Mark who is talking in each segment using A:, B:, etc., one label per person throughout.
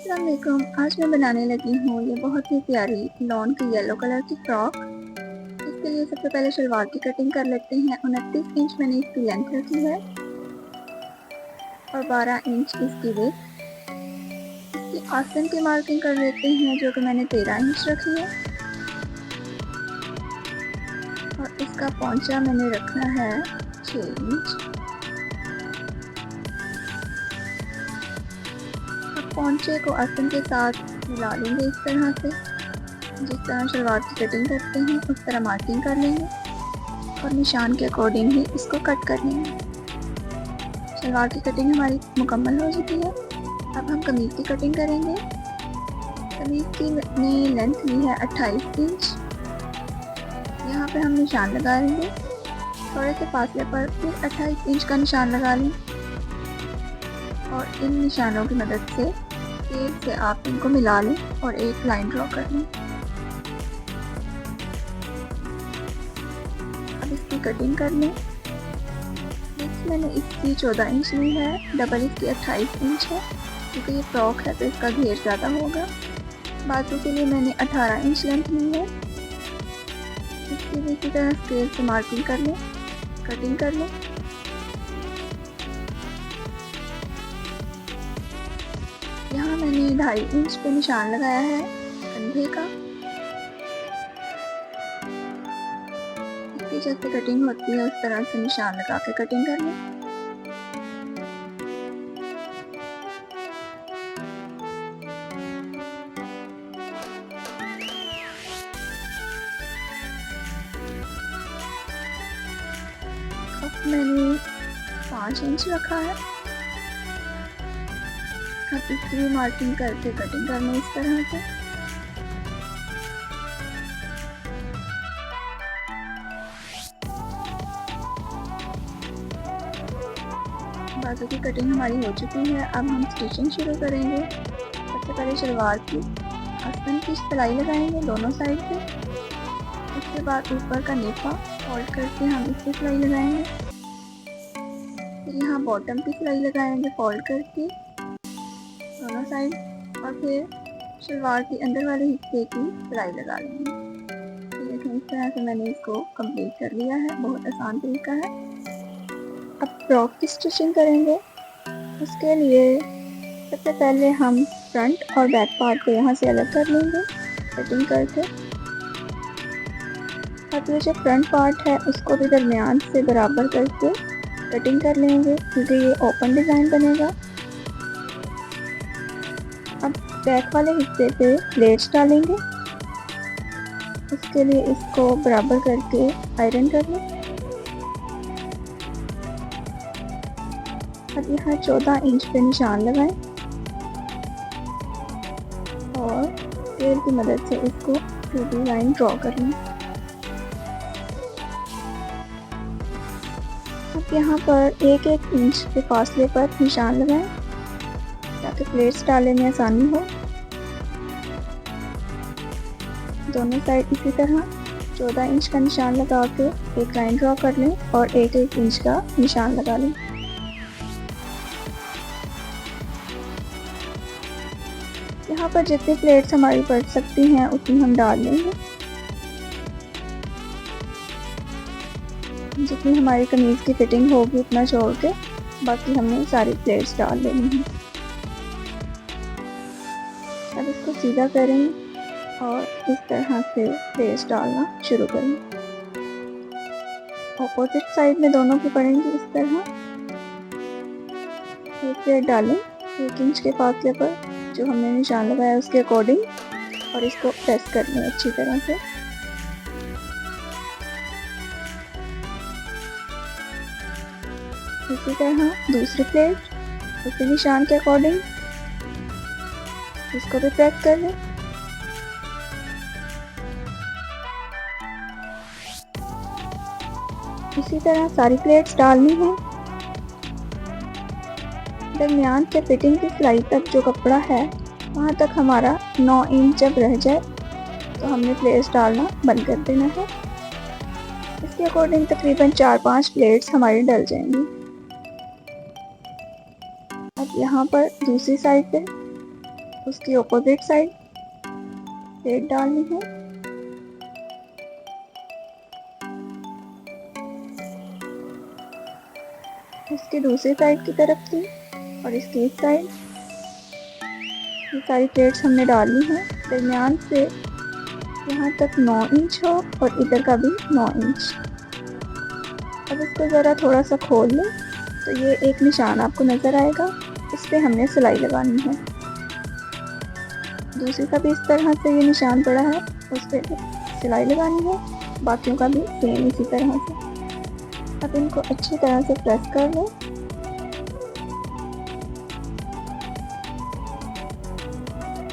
A: अस्सलाम वालेकुम। आज मैं बनाने लगी हूँ ये बहुत ही प्यारी लॉन की येलो कलर की फ्रॉक। इसके लिए सबसे पहले शलवार की कटिंग कर लेते हैं। 29 इंच मैंने इसकी लेंथ रखी है और 12 इंच इसकी विड्थ। इसकी आस्तीन की मार्किंग कर लेते हैं जो कि मैंने 13 इंच रखी है और इसका पौंचा मैंने रखना है 6 इंच। अब पौंचे को आस्तीन के साथ मिला लेंगे इस तरह से। जिस तरह शलवार की कटिंग करते हैं उस तरह मार्किंग कर लेंगे और निशान के अकॉर्डिंग ही इसको कट कर लेंगे। शलवार की कटिंग हमारी मुकम्मल हो चुकी है। अब हम कमीज की कटिंग करेंगे। कमीज की मैंने लेंथ ली है 28 इंच। यहाँ पे हम निशान लगा लेंगे। थोड़े से फासले पर फिर 28 इंच का निशान लगा लें और इन निशानों की मदद से तेल से आप इनको मिला लें और एक लाइन ड्रॉ कर लें। अब इसकी कटिंग कर लें। मैंने इसकी 14 इंच ली है, डबल इसकी 28 इंच है क्योंकि ये फ्रॉक है तो इसका घेर ज़्यादा होगा। बाजू के लिए मैंने 18 इंच लेंथ ली है। इसकी भी इसी तरह स्केल से मार्किंग कर लें, कटिंग कर लें। यहाँ मैंने 2.5 इंच पे निशान लगाया है कंधे का। इसकी जैसे कटिंग होती है उस तरह से निशान लगा के कटिंग कर लें। मैंने 5 इंच रखा है। अब इसकी भी मार्किंग करके कटिंग करना इस तरह से। बाजू की कटिंग हमारी हो चुकी है। अब हम स्टिचिंग शुरू करेंगे। सबसे पहले शलवार की आस्तीन की सिलाई लगाएंगे दोनों साइड से। उसके बाद ऊपर का नेफा फोल्ड करके हम इस पर सिलाई लगाएंगे। फिर यहाँ बॉटम की सिलाई लगाएंगे फोल्ड करके दोनों साइड और फिर शलवार के अंदर वाले हिस्से की सिलाई लगा लेंगे। देखिए इस तरह से मैंने इसको कंप्लीट कर लिया है। बहुत आसान तरीका है। अब फ्रॉक की स्टिचिंग करेंगे। उसके लिए सबसे पहले हम फ्रंट और बैक पार्ट को यहाँ से अलग कर लेंगे कटिंग करके। अब ये जो फ्रंट पार्ट है उसको भी दरमियान से बराबर करके कटिंग कर लेंगे क्योंकि ये ओपन डिज़ाइन बनेगा। अब बैक वाले हिस्से पे प्लेट्स डालेंगे। उसके लिए इसको बराबर करके आयरन कर लें। अब यहाँ 14 इंच पे निशान लगाएं और स्केल की मदद से इसको सीधी लाइन ड्रॉ कर लें। अब यहाँ पर 1-1 इंच के फासले पर निशान लगाएं ताकि प्लेट्स डालने में आसानी हो। दोनों साइड इसी तरह 14 इंच का निशान लगा के एक लाइन ड्रॉ कर लें और 1-1 इंच का निशान लगा लें। यहाँ पर जितनी प्लेट्स हमारी पड़ सकती हैं उतनी हम डाल लेंगे। जितनी हमारी कमीज की फिटिंग होगी उतना छोड़ के बाकी हमने सारी प्लेट्स डाल लेनी है। अब इसको सीधा करें और इस तरह से प्लेट्स डालना शुरू करें। ऑपोजिट साइड में दोनों की पड़ेंगी इस तरह। एक प्लेट डालें 1 इंच के फासले पर जो हमने निशान लगाया उसके अकॉर्डिंग और इसको प्रेस कर लें अच्छी तरह से। इसी तरह दूसरी प्लेट उसी निशान के अकॉर्डिंग इसको भी प्रेस कर लें। इसी तरह सारी प्लेट्स डालनी है। दरमियान के फिटिंग की सिलाई तक जो कपड़ा है वहाँ तक हमारा 9 इंच जब रह जाए तो हमने प्लेट्स डालना बंद कर देना है। इसके अकॉर्डिंग तकरीबन 4-5 प्लेट्स हमारी डल जाएंगी। अब यहाँ पर दूसरी साइड पे उसकी अपोजिट साइड प्लेट डालनी है। इसके दूसरी साइड की तरफ थी और इसकी इस साइड। ये सारी प्लेट्स हमने डाली हैं। दरमियान से यहाँ तक 9 इंच हो और इधर का भी 9 इंच। अब इसको ज़रा थोड़ा सा खोल लें तो ये एक निशान आपको नज़र आएगा, इस पर हमने सिलाई लगानी है। दूसरी का भी इस तरह से ये निशान पड़ा है, उस पर सिलाई लगानी है। बाकियों का भी सेम इसी तरह से। अब इनको अच्छी तरह से प्रेस कर लें।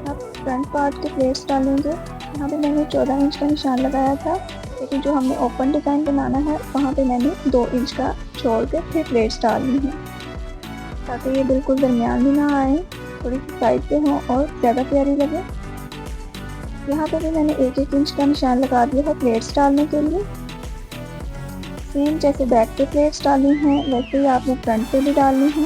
A: अब फ्रंट पार्ट के प्लेट्स डालेंगे। यहाँ पे मैंने 14 इंच का निशान लगाया था, लेकिन जो हमने ओपन डिज़ाइन बनाना है वहाँ पे मैंने 2 इंच का छोड़ के फिर प्लेट्स डालनी है, ताकि ये बिल्कुल दरमियान में ना आए, थोड़ी सी साइड पे हो और ज़्यादा प्यारी लगे। यहाँ पे भी मैंने 1-1 इंच का निशान लगा दिया है प्लेट्स डालने के लिए। सेम जैसे बैक पे प्लेट्स डाली हैं वैसे ही आपने फ्रंट पे भी डालनी है।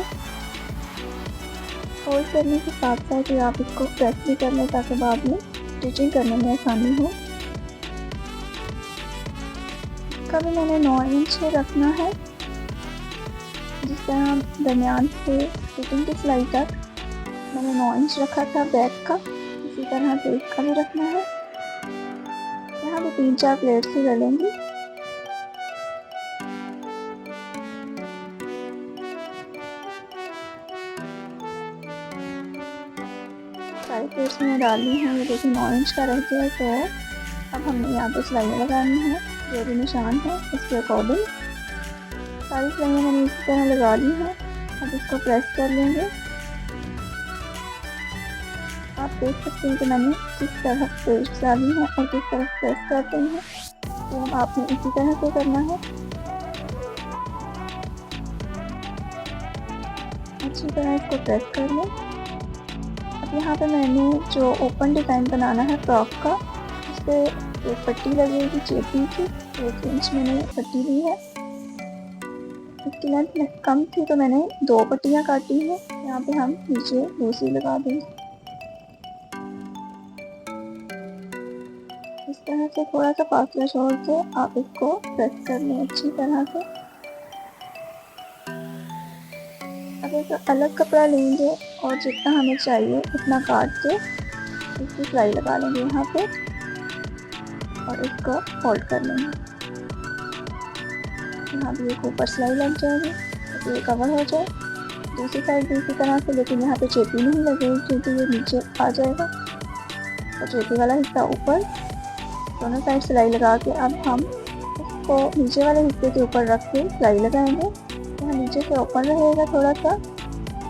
A: फोल्ड करने के साथ साथ ही आप इसको प्रेस भी कर लें ताकि बाद में स्टिचिंग करने में आसानी हो। इसका भी मैंने 9 इंच ही रखना है। जिस तरह दरमियान से फिटिंग की सिलाई तक मैंने 9 इंच रखा था बैक का, इसी तरह से इसका भी रखना है। यहाँ भी 3-4 प्लेट्स ही डलेंगी। सारी प्लेट्स मैंने डाली हैं। ये देखिए 9 इंच का रह गया है। अब हमने यहाँ पे सिलाई लगानी है, जो भी निशान है उसके अकॉर्डिंग। सारी सिलाइयाँ मैंने इसी तरह लगा ली हैं। अब इसको प्रेस कर लेंगे। आप देख सकते हैं कि मैंने किस तरह प्लेट्स डाली हैं और किस तरह प्रेस करते हैं, तो आपने इसी तरह से करना है। अच्छी तरह इसको प्रेस कर लें। यहाँ पे मैंने जो ओपन डिज़ाइन बनाना है फ्रॉक का, उस पर एक पट्टी लगेगी चेपी की। 1 इंच मैंने पट्टी ली है। इसकी लेंथ कम थी तो मैंने 2 पट्टियाँ काटी हैं। यहाँ पे हम नीचे दूसरी लगा देंगे। इस तरह से थोड़ा सा फासला छोड़ के आप इसको प्रेस कर लें अच्छी तरह से। अब एक अलग कपड़ा लेंगे और जितना हमें चाहिए उतना काट के इसकी सिलाई लगा लेंगे यहाँ पे और इसको फोल्ड कर लेंगे। यहाँ भी एक ऊपर सिलाई लग जाएगी तो ये कवर हो जाए। दूसरी साइड भी इसी तरह से, लेकिन यहाँ पे चेपी नहीं लगेगी क्योंकि ये नीचे आ जाएगा और चेपी वाला हिस्सा ऊपर। दोनों साइड सिलाई लगा के अब हम इसको नीचे वाले हिस्से के ऊपर रख के सिलाई लगाएंगे। यहाँ नीचे से ओपन रहेगा थोड़ा सा,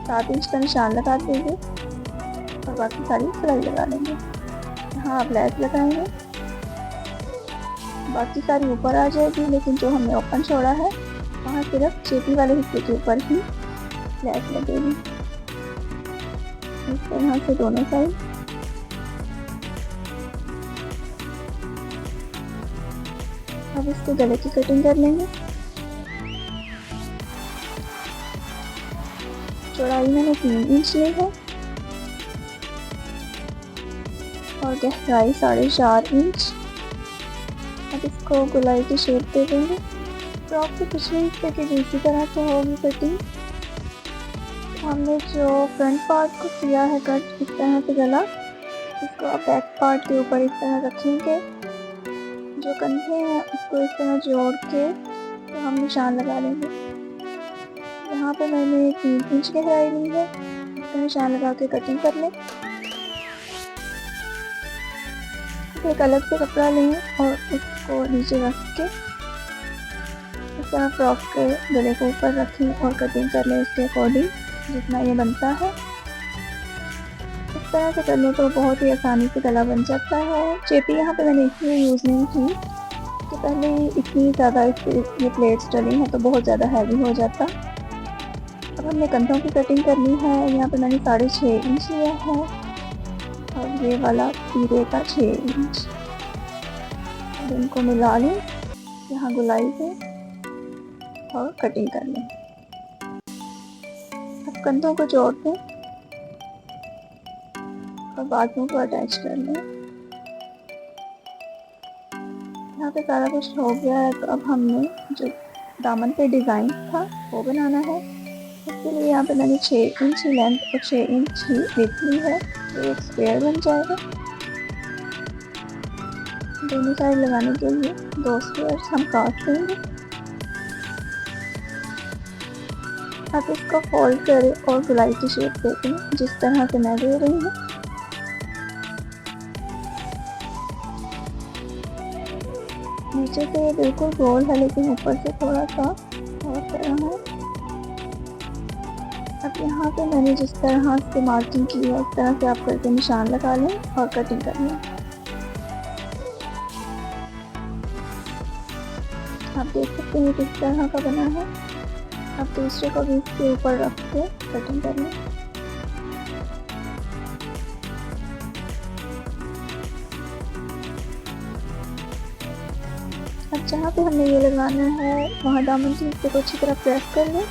A: 7 इंच का निशान लगा देंगे और बाकी सारी सिलाई लगा लेंगे। यहाँ आप लैस लगाएंगे, बाकी सारी ऊपर आ जाएगी, लेकिन जो हमने ओपन छोड़ा है वहाँ सिर्फ चेपी वाले हिस्से के ऊपर ही लैस लगेगी। इस तरह से दोनों साइड। अब इसके गले की कटिंग कर लेंगे। चौड़ाई मैंने 3 इंच ली है और गहराई 4.5 इंच। अब इसको गोलाई की शेप दे देंगे। फ्रॉक के पिछले हिस्से की दूसरी तरह से होगी कटिंग। हमने जो फ्रंट पार्ट को किया है कट इस तरह से गला, इसको आप बैक पार्ट के ऊपर इस तरह रखेंगे। जो कंधे हैं उसको इस तरह जोड़ के तो हम निशान लगा लेंगे। यहाँ पे मैंने 3 इंच गहराई ली है, इसका निशान लगा के कटिंग कर लें। एक अलग से कपड़ा लें और उसको नीचे रख के इस तरह फ्रॉक के गले को ऊपर रखें और कटिंग कर लें इसके अकॉर्डिंग जितना ये बनता है। इस तरह से करने तो बहुत ही आसानी से गला बन जाता है। चेपी यहाँ पे मैंने इसलिए यूज़ नहीं की कि पहले ही इतनी ज़्यादा ये प्लेट्स डली हैं तो बहुत ज़्यादा हैवी हो जाता। अब हमने कंधों की कटिंग करनी है। यहाँ पे मैंने 6.5 इंच लिया है और ये वाला तीरे का 6 इंच। अब इनको मिला लें यहाँ गोलाई पे और कटिंग कर लें। अब कंधों को जोड़ दें। और बाजुओं को अटैच कर लें। यहाँ पे सारा कुछ हो गया है, तो अब हमने जो दामन पे डिज़ाइन था वो बनाना है। इसके लिए यहाँ पे मैंने 6 इंच ही लेंथ और 6 इंच ही विड्थ ली है, तो एक स्क्वायर बन जाएगा। दोनों साइड लगाने के लिए 2 स्क्वायर्स हम काट लेंगे। आप इसको फोल्ड करें और गोलाई की शेप दें, जिस तरह से मैं दे रही हूँ। नीचे से ये बिल्कुल गोल है, लेकिन ऊपर से थोड़ा सा और तरह है। अब यहाँ पे मैंने जिस तरह से मार्किंग की है, उस तरह से आप करके निशान लगा लें और कटिंग कर लें। आप देख सकते हैं किस तरह का बना है। अब दूसरे को भी इसके ऊपर रख के कटिंग कर लें। अब जहाँ पे हमने ये लगाना है वहाँ दामन की हिस्से को अच्छी तरह प्रेस कर लें।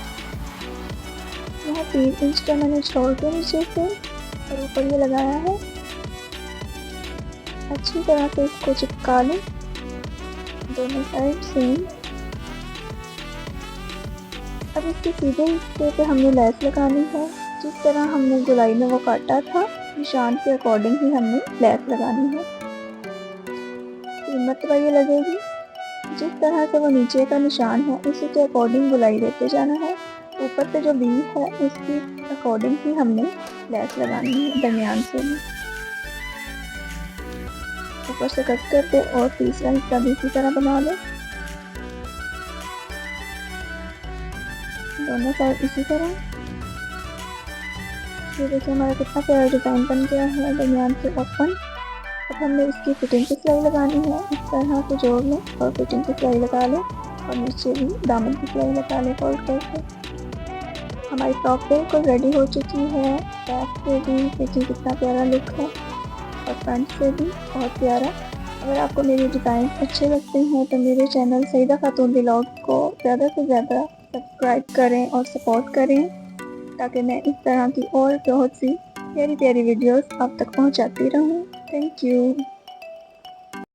A: यहाँ 3 इंच का मैंने छोड़ के नीचे से और ऊपर ये लगाया है। अच्छी तरह से इसको चिपका लें दोनों साइड सेम। अब इसके सीधे हिस्से पे हमने लेस लगानी है। जिस तरह हमने गोलाई में वो काटा था, निशान के अकॉर्डिंग ही हमने लेस लगानी है। 3 मरतबा ये लगेगी। जिस तरह से वो नीचे का निशान है, उसी के अकॉर्डिंग गोलाई देते जाना है। ऊपर से जो बीम है उसकी अकॉर्डिंग ही हमने लेस लगानी है, दरमियान से भी। ऊपर से कट करके और तीसरा हिस्सा भी इसी तरह बना लें, दोनों साइड इसी तरह। ये देखिए हमारा कितना प्यारा डिज़ाइन बन गया है, दरमियान से ओपन। अब हमने इसकी फिटिंग की सिलाई लगानी है। इस तरह से जोड़ लें और फिटिंग की सिलाई लगा लें और नीचे भी दामन की सिलाई लगा लें फोल्ड करके। हमारी टॉप बिल्कुल रेडी हो चुकी है। बैक से भी देखिए कितना प्यारा लुक है और फ्रंट से भी बहुत प्यारा। अगर आपको मेरे डिज़ाइन अच्छे लगते हैं तो मेरे चैनल सईदा खातून व्लॉग को ज़्यादा से ज़्यादा सब्सक्राइब करें और सपोर्ट करें, ताकि मैं इस तरह की और बहुत सी प्यारी प्यारी वीडियोस आप तक पहुंचाती रहूं। Thank you.